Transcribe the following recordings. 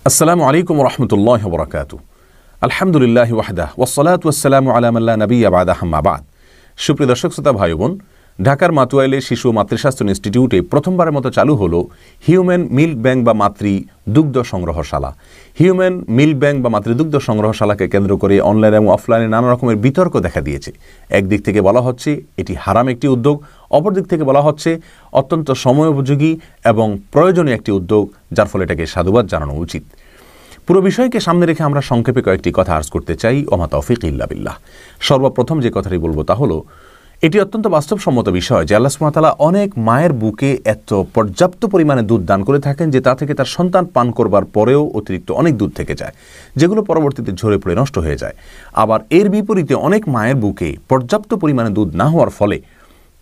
আসসালামু আলাইকুম রহমতুল্লাহি ওয়া বারাকাতুহু। আলহামদুলিল্লাহি ওয়াহদাহু ওয়াসসালাতু ওয়াসসালামু আলা মান লা নাবিয়্যা বা'দাহু আম্মা বা'দ। সুপ্রিয় দর্শক শ্রোতা ভাই বোন, ঢাকার মাতুয়াইলে শিশু ও মাতৃস্বাস্থ্য ইনস্টিটিউটে প্রথমবারের মতো চালু হলো হিউম্যান মিল্ক ব্যাংক বা মাতৃদুগ্ধ সংগ্রহশালা। হিউম্যান মিল্ক ব্যাংক বা মাতৃদুগ্ধ সংগ্রহশালাকে কেন্দ্র করে অনলাইন এবং অফলাইনে নানা রকমের বিতর্ক দেখা দিয়েছে। একদিক থেকে বলা হচ্ছে এটি হারাম একটি উদ্যোগ, অপর দিক থেকে বলা হচ্ছে অত্যন্ত সময়োপযোগী এবং প্রয়োজনীয় একটি উদ্যোগ, যার ফলে এটাকে সাধুবাদ জানানো উচিত। পুরো বিষয়কে সামনে রেখে আমরা সংক্ষেপে কয়েকটি কথা আর্জ করতে চাই। ওমা তৌফিক ইল্লা বিল্লাহ। সর্বপ্রথম যে কথাটি বলবো তা হলো, এটি অত্যন্ত বাস্তবসম্মত বিষয় যে আল্লাহ সুবহানাহু ওয়া তাআলা অনেক মায়ের বুকে এত পর্যাপ্ত পরিমাণে দুধ দান করে থাকেন যে তা থেকে তার সন্তান পান করবার পরেও অতিরিক্ত অনেক দুধ থেকে যায়, যেগুলো পরবর্তীতে ঝরে পড়ে নষ্ট হয়ে যায়। আবার এর বিপরীতে অনেক মায়ের বুকে পর্যাপ্ত পরিমাণে দুধ না হওয়ার ফলে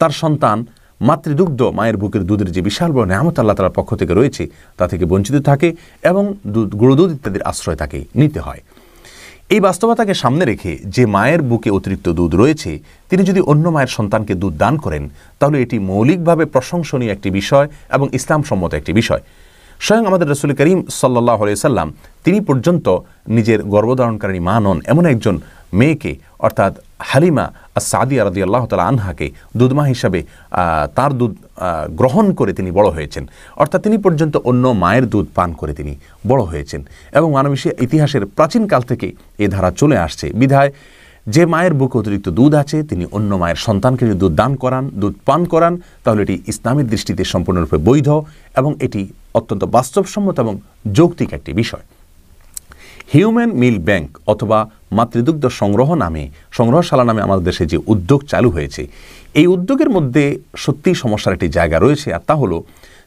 তার সন্তান মাতৃদুগ্ধ, মায়ের বুকের দুধের যে বিশাল বড় নেয়ামত আল্লাহ তাআলার পক্ষ থেকে রয়েছে তা থেকে বঞ্চিত থাকে এবং গুঁড়ো দুধ ইত্যাদির আশ্রয় তাকে নিতে হয়। এই বাস্তবতাকে সামনে রেখে যে মায়ের বুকে অতিরিক্ত দুধ রয়েছে তিনি যদি অন্য মায়ের সন্তানকে দুধ দান করেন তাহলে এটি মৌলিকভাবে প্রশংসনীয় একটি বিষয় এবং ইসলামসম্মত একটি বিষয়। স্বয়ং আমাদের রাসূল করিম সাল্লাল্লাহু আলাইহি সাল্লাম তিনি পর্যন্ত নিজের গর্ভধারণকারী মা নন এমন একজন মেয়েকে, অর্থাৎ হালিমা আস-সাদিয়া রাদিয়াল্লাহু তাআলা আনহাকে দুধমা হিসাবে তার দুধ গ্রহণ করে তিনি বড় হয়েছেন। অর্থাৎ তিনি পর্যন্ত অন্য মায়ের দুধ পান করে তিনি বড় হয়েছেন এবং মানবী ইতিহাসের প্রাচীনকাল থেকে এ ধারা চলে আসছে। বিধায় যে মায়ের বুকে অতিরিক্ত দুধ আছে তিনি অন্য মায়ের সন্তানকে যদি দুধ দান করান, দুধ পান করান, তাহলে এটি ইসলামের দৃষ্টিতে সম্পূর্ণরূপে বৈধ এবং এটি অত্যন্ত বাস্তবসম্মত এবং যৌক্তিক একটি বিষয়। হিউম্যান মিল্ক ব্যাংক অথবা মাতৃদুগ্ধ সংগ্রহশালা নামে আমাদের দেশে যে উদ্যোগ চালু হয়েছে, এই উদ্যোগের মধ্যে সত্যিই সমস্যার একটি জায়গা রয়েছে। আর তা হলো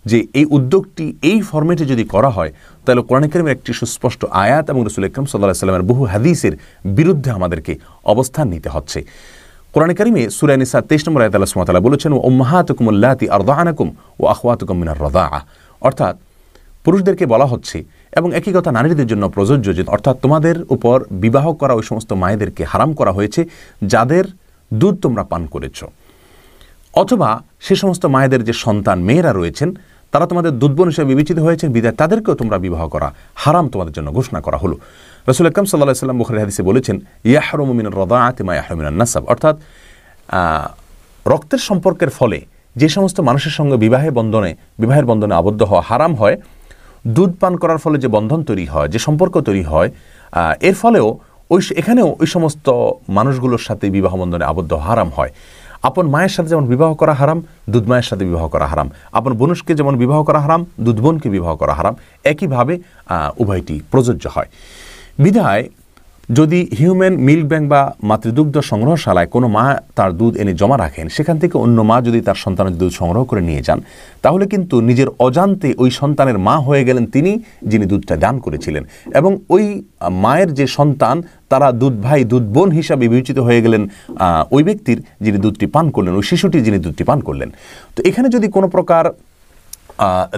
যে এই উদ্যোগটি এই ফরম্যাটে যদি করা হয় তাহলে কোরআন কারীমের একটি সুস্পষ্ট আয়াত এবং রাসূল আকরাম সাল্লাল্লাহু আলাইহি ওয়াসাল্লামের বহু হাদিসের বিরুদ্ধে আমাদেরকে অবস্থান নিতে হচ্ছে। কোরআন কারীমে সূরা নিসা 23 নম্বর আয়াতে আল্লাহ সুবহানাহু ওয়া তাআলা বলেছেন, উম্মাহাতুকুম আল্লাতী আরদাআনাকুম ওয়া আখওয়াতুকুম মিনার রাদাআ। অর্থাৎ পুরুষদেরকে বলা হচ্ছে এবং একই কথা নারীদের জন্য প্রযোজ্য, যে অর্থাৎ তোমাদের উপর বিবাহ করা ওই সমস্ত মায়েদেরকে হারাম করা হয়েছে যাদের দুধ তোমরা পান করেছ, অথবা সে সমস্ত মায়েদের যে সন্তান মেয়েরা রয়েছেন তারা তোমাদের দুধবোন হিসেবে বিবেচিত হয়েছেন, বিধায় তাদেরকেও তোমরা বিবাহ করা হারাম তোমাদের জন্য ঘোষণা করা হলো। রাসূল আকরাম সাল্লাল্লাহু আলাইহি ওয়াসাল্লাম বুখারী হাদিসে বলেছেন, ইয়াহরুমু মিনার রাদাআতি মা ইয়াহরুমু মিনান নাসাব। অর্থাৎ রক্তের সম্পর্কের ফলে যে সমস্ত মানুষের সঙ্গে বিবাহের বন্ধনে আবদ্ধ হওয়া হারাম হয়, দুধ পান করার ফলে যে বন্ধন তৈরি হয়, যে সম্পর্ক তৈরি হয়, এর ফলেও এখানেও ওই সমস্ত মানুষগুলোর সাথে বিবাহ বন্ধনে আবদ্ধ হারাম হয়। আপন মায়ের সাথে যেমন বিবাহ করা হারাম, দুধ মায়ের সাথে বিবাহ করা হারাম। আপন বোনকে যেমন বিবাহ করা হারাম, দুধ বোনকে বিবাহ করা হারাম। একইভাবে উভয়টি প্রযোজ্য হয়। বিধায় যদি হিউম্যান মিল্ক ব্যাংক বা মাতৃদুগ্ধ সংগ্রহশালায় কোনো মা তার দুধ এনে জমা রাখেন, সেখান থেকে অন্য মা যদি তার সন্তানের দুধ সংগ্রহ করে নিয়ে যান, তাহলে কিন্তু নিজের অজান্তে ওই সন্তানের মা হয়ে গেলেন তিনি যিনি দুধটা দান করেছিলেন, এবং ওই মায়ের যে সন্তান তারা দুধ ভাই দুধ বোন হিসাবে বিবেচিত হয়ে গেলেন ওই ব্যক্তির যিনি দুধটি পান করলেন, ওই শিশুটি যিনি দুধটি পান করলেন। তো এখানে যদি কোনো প্রকার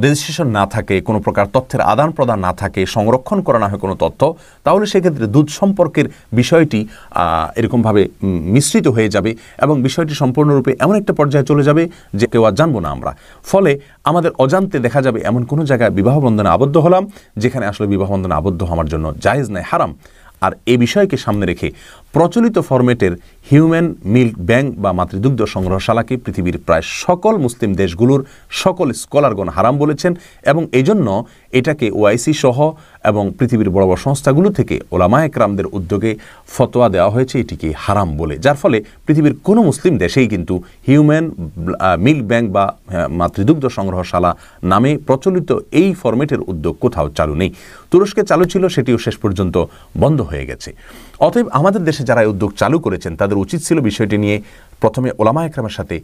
রেজিস্ট্রেশন না থাকে, কোনো প্রকার তথ্যের আদান প্রদান না থাকে, সংরক্ষণ করা না হয় কোনো তথ্য, তাহলে সেক্ষেত্রে দুধ সম্পর্কের বিষয়টি এরকমভাবে মিশ্রিত হয়ে যাবে এবং বিষয়টি সম্পূর্ণরূপে এমন একটা পর্যায়ে চলে যাবে যে কেউ আর জানবো না আমরা। ফলে আমাদের অজান্তে দেখা যাবে এমন কোনো জায়গায় বিবাহ বন্ধনে আবদ্ধ হলাম যেখানে আসলে বিবাহ বন্ধনে আবদ্ধ হওয়ার জন্য জায়েজ নয়, হারাম। আর এই বিষয়কে সামনে রেখে প্রচলিত ফরম্যাটের হিউম্যান মিল্ক ব্যাংক বা মাতৃদুগ্ধ সংগ্রহশালাকে পৃথিবীর প্রায় সকল মুসলিম দেশগুলোর সকল স্কলারগণ হারাম বলেছেন, এবং এই জন্য এটাকে ওআইসি সহ এবং পৃথিবীর বড় বড় সংস্থাগুলো থেকে ওলামায়ে কেরামদের উদ্যোগে ফতোয়া দেওয়া হয়েছে এটিকে হারাম বলে, যার ফলে পৃথিবীর কোনো মুসলিম দেশেই কিন্তু হিউম্যান মিল্ক ব্যাংক বা মাতৃদুগ্ধ সংগ্রহশালা নামে প্রচলিত এই ফরম্যাটের উদ্যোগ কোথাও চালু নেই। তুরস্কে চালু ছিল, সেটিও শেষ পর্যন্ত বন্ধ হয়ে গেছে। অতএব আমাদের দেশে যারা এই উদ্যোগ চালু করেছেন তাদের উচিত ছিল বিষয়টি নিয়ে প্রথমে ওলামায়ে কেরামের সাথে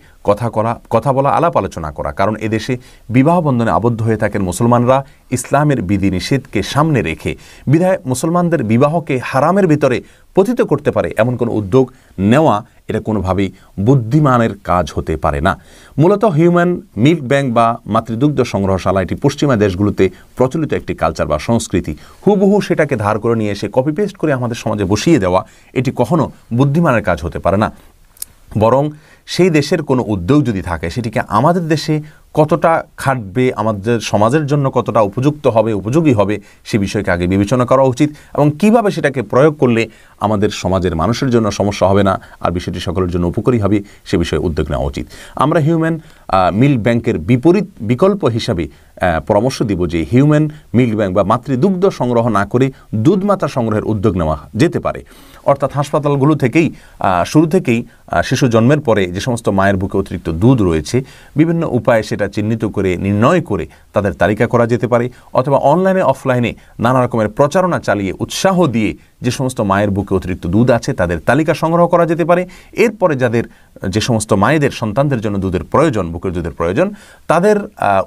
কথা বলা, আলাপ আলোচনা করা। কারণ এদেশে বিবাহ বন্ধনে আবদ্ধ হয়ে থাকেন মুসলমানরা ইসলামের বিধিনিষেধকে সামনে রেখে, বিধায় মুসলমানদের বিবাহকে হারামের ভিতরে পতিত করতে পারে এমন কোনো উদ্যোগ নেওয়া এটা কোনোভাবেই বুদ্ধিমানের কাজ হতে পারে না। মূলত হিউম্যান মিল্ক ব্যাংক বা মাতৃদুগ্ধ সংগ্রহশালা এটি পশ্চিমা দেশগুলোতে প্রচলিত একটি কালচার বা সংস্কৃতি। হুবহু সেটাকে ধার করে নিয়ে এসে কপি পেস্ট করে আমাদের সমাজে বসিয়ে দেওয়া এটি কখনো বুদ্ধিমানের কাজ হতে পারে না। বরং সেই দেশের কোনো উদ্যোগ যদি থাকে সেটিকে আমাদের দেশে কতটা খাটবে, আমাদের সমাজের জন্য কতটা উপযুক্ত হবে, উপযোগী হবে, সে বিষয়কে আগে বিবেচনা করা উচিত এবং কিভাবে সেটাকে প্রয়োগ করলে আমাদের সমাজের মানুষের জন্য সমস্যা হবে না আর বিষয়টি সকলের জন্য উপকারী হবে, সে বিষয়ে উদ্যোগ নেওয়া উচিত। আমরা হিউম্যান মিল্ক ব্যাংকের বিকল্প হিসাবে পরামর্শ দিব যে হিউম্যান মিল্ক ব্যাংক বা মাতৃদুগ্ধ সংগ্রহ না করে দুধমাতা সংগ্রহের উদ্যোগ নেওয়া যেতে পারে। অর্থাৎ হাসপাতালগুলো থেকেই শুরু থেকেই শিশু জন্মের পরে যে সমস্ত মায়ের বুকে অতিরিক্ত দুধ রয়েছে বিভিন্ন উপায়ে সেটা চিহ্নিত করে নির্ণয় করে তাদের তালিকা করা যেতে পারে, অথবা অনলাইনে অফলাইনে নানা রকমের প্রচারণা চালিয়ে উৎসাহ দিয়ে যে সমস্ত মায়ের বুকে অতিরিক্ত দুধ আছে তাদের তালিকা সংগ্রহ করা যেতে পারে। এরপরে যে সমস্ত মায়েদের সন্তানদের জন্য দুধের প্রয়োজন, বুকের দুধের প্রয়োজন, তাদের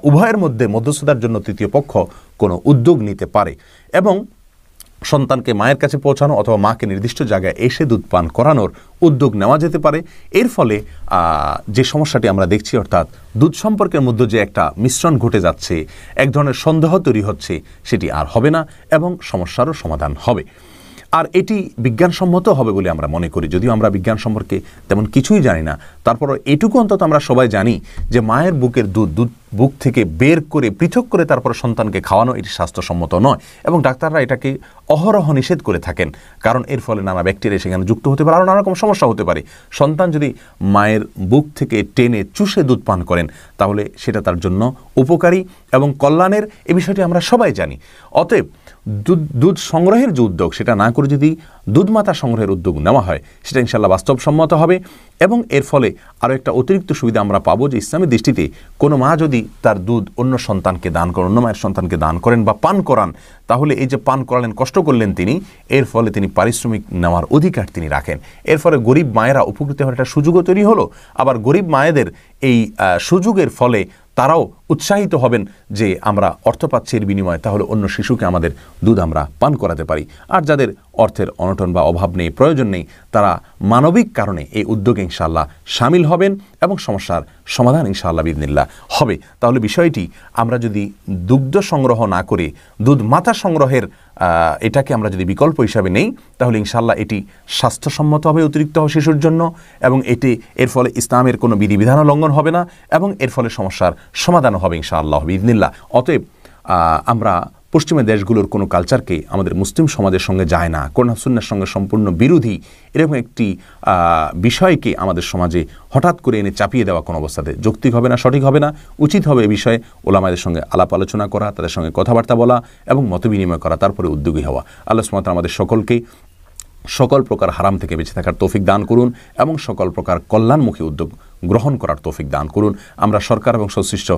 উভয়ের মধ্যে মধ্যস্থতার জন্য তৃতীয় পক্ষ কোনো উদ্যোগ নিতে পারে এবং সন্তানকে মায়ের কাছে পৌঁছানো অথবা মাকে নির্দিষ্ট জায়গায় এসে দুধ পান করানোর উদ্যোগ নেওয়া যেতে পারে। এর ফলে যে সমস্যাটি আমরা দেখছি, অর্থাৎ দুধ সম্পর্কের মধ্যে যে একটা মিশ্রণ ঘটে যাচ্ছে, এক ধরনের সন্দেহ তৈরি হচ্ছে, সেটি আর হবে না এবং সমস্যারও সমাধান হবে। আর এটি বিজ্ঞানসম্মত হবে বলে আমরা মনে করি। যদিও আমরা বিজ্ঞান সম্পর্কে তেমন কিছুই জানি না, তারপরও এটুকু অন্তত আমরা সবাই জানি যে মায়ের বুকের দুধ বুক থেকে বের করে পৃথক করে তারপর সন্তানকে খাওয়ানো এটি স্বাস্থ্যসম্মত নয় এবং ডাক্তাররা এটাকে অহরহ নিষেধ করে থাকেন, কারণ এর ফলে নানা ব্যাকটেরিয়া সেখানে যুক্ত হতে পারে, আরও নানা রকম সমস্যা হতে পারে। সন্তান যদি মায়ের বুক থেকে টেনে চুষে দুধ পান করেন তাহলে সেটা তার জন্য উপকারী এবং কল্যাণের, এ বিষয়টি আমরা সবাই জানি। অতএব দুধ সংগ্রহের যে উদ্যোগ সেটা না করে যদি দুধমাতা সংগ্রহের উদ্যোগ নেওয়া হয় সেটা ইনশাআল্লাহ বাস্তবসম্মত হবে এবং এর ফলে আরও একটা অতিরিক্ত সুবিধা আমরা পাবো যে ইসলামের দৃষ্টিতে কোনো মা যদি তার দুধ অন্য সন্তানকে দান করেন, অন্য মায়ের সন্তানকে দান করেন বা পান করান, তাহলে এই যে পান করালেন, কষ্ট করলেন তিনি, এর ফলে তিনি পারিশ্রমিক নেওয়ার অধিকার তিনি রাখেন। এর ফলে গরিব মায়েরা উপকৃত হওয়ার একটা সুযোগও তৈরি হলো। আবার গরিব মায়েদের এই সুযোগের ফলে তারাও উৎসাহিত হবেন যে আমরা অর্থ পাচ্ছি এর বিনিময়ে, তাহলে অন্য শিশুকে আমাদের দুধ আমরা পান করাতে পারি। আর যাদের অর্থের অনটন বা অভাব নেই, প্রয়োজন নেই, তারা মানবিক কারণে এই উদ্যোগে ইনশাআল্লাহ সামিল হবেন এবং সমস্যার সমাধান ইনশাআল্লাহ বিইذনিল্লাহ হবে। তাহলে বিষয়টি আমরা যদি দুগ্ধ সংগ্রহ না করে দুধ মাতা সংগ্রহের এটাকে আমরা যদি বিকল্প হিসাবে নেই তাহলে ইনশাআল্লাহ এটি স্বাস্থ্যসম্মত হবে অতিরিক্ত শিশুর জন্য এবং এর ফলে ইসলামের কোনো বিধিবিধানও লঙ্ঘন হবে না এবং এর ফলে সমস্যার সমাধানও হবে ইনশাআল্লাহ বিইذনিল্লাহ। অতএব আমরা পশ্চিমের দেশগুলোর কোনো কালচারকে আমাদের মুসলিম সমাজের সঙ্গে যায় না, কোরআন সুন্নাহর সঙ্গে সম্পূর্ণ বিরোধী এরকম একটি বিষয়কে আমাদের সমাজে হঠাৎ করে এনে চাপিয়ে দেওয়া কোনো অবস্থাতে যৌক্তিক হবে না, সঠিক হবে না। উচিত হবে এ বিষয়ে ওলামাদের সঙ্গে আলাপ আলোচনা করা, তাদের সঙ্গে কথাবার্তা বলা এবং মতবিনিময় করা, তারপরে উদ্যোগী হওয়া। আল্লাহ সুবহানাহু ওয়া তাআলা আমাদের সকলকে সকল প্রকার হারাম থেকে বেঁচে থাকার তৌফিক দান করুন এবং সকল প্রকার কল্যাণমুখী উদ্যোগ গ্রহণ করার তৌফিক দান করুন। আমরা সরকার এবং সংশ্লিষ্ট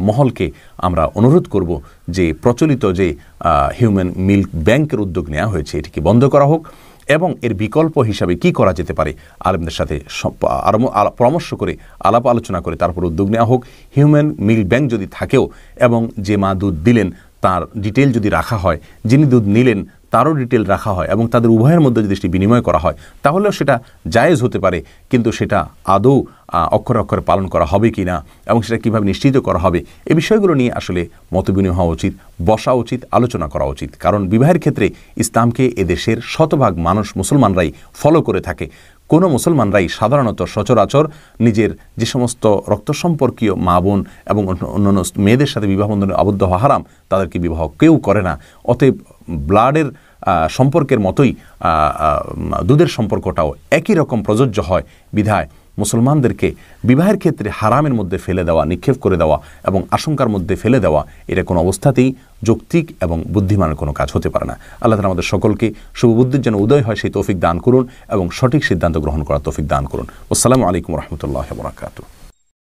মহলকে আমরা অনুরোধ করব যে প্রচলিত যে হিউম্যান মিল্ক ব্যাংকের উদ্যোগ নেওয়া হয়েছে এটিকে বন্ধ করা হোক এবং এর বিকল্প হিসাবে কি করা যেতে পারে আলেমদের সাথে পরামর্শ করে আলাপ আলোচনা করে তারপর উদ্যোগ নেওয়া হোক। হিউম্যান মিল্ক ব্যাংক যদি থাকেও এবং যে মা দুধ দিলেন তার ডিটেল যদি রাখা হয়, যিনি দুধ নিলেন তারও ডিটেল রাখা হয় এবং তাদের উভয়ের মধ্যে যদি সেটি বিনিময় করা হয় তাহলেও সেটা জায়েজ হতে পারে, কিন্তু সেটা আদৌ অক্ষরে অক্ষরে পালন করা হবে কি না এবং সেটা কীভাবে নিশ্চিত করা হবে এই বিষয়গুলো নিয়ে আসলে মতবিনিময় হওয়া উচিত, বসা উচিত, আলোচনা করা উচিত। কারণ বিবাহের ক্ষেত্রে ইসলামকে এদেশের শতভাগ মানুষ মুসলমানরাই ফলো করে থাকে। কোনো মুসলমানরাই সাধারণত সচরাচর নিজের যে সমস্ত রক্ত সম্পর্কীয় মা বোন এবং অন্যান্য মেয়েদের সাথে বিবাহ বন্ধনে আবদ্ধ হওয়া হারাম তাদেরকে বিবাহ কেউ করে না। অতএব ব্লাডের সম্পর্কের মতোই দুধের সম্পর্কটাও একই রকম প্রযোজ্য হয় বিধায় মুসলমানদেরকে বিবাহের ক্ষেত্রে হারামের মধ্যে ফেলে দেওয়া, নিক্ষেপ করে দেওয়া এবং আশঙ্কার মধ্যে ফেলে দেওয়া এটা কোনো অবস্থাতেই যৌক্তিক এবং বুদ্ধিমানের কোনো কাজ হতে পারে না। আল্লাহ তাআলা আমাদের সকলকে শুভবুদ্ধির যেন উদয় হয় সেই তৌফিক দান করুন এবং সঠিক সিদ্ধান্ত গ্রহণ করার তৌফিক দান করুন। আসসালামু আলাইকুম ওয়া রাহমাতুল্লাহি ওয়া বারাকাতুহু।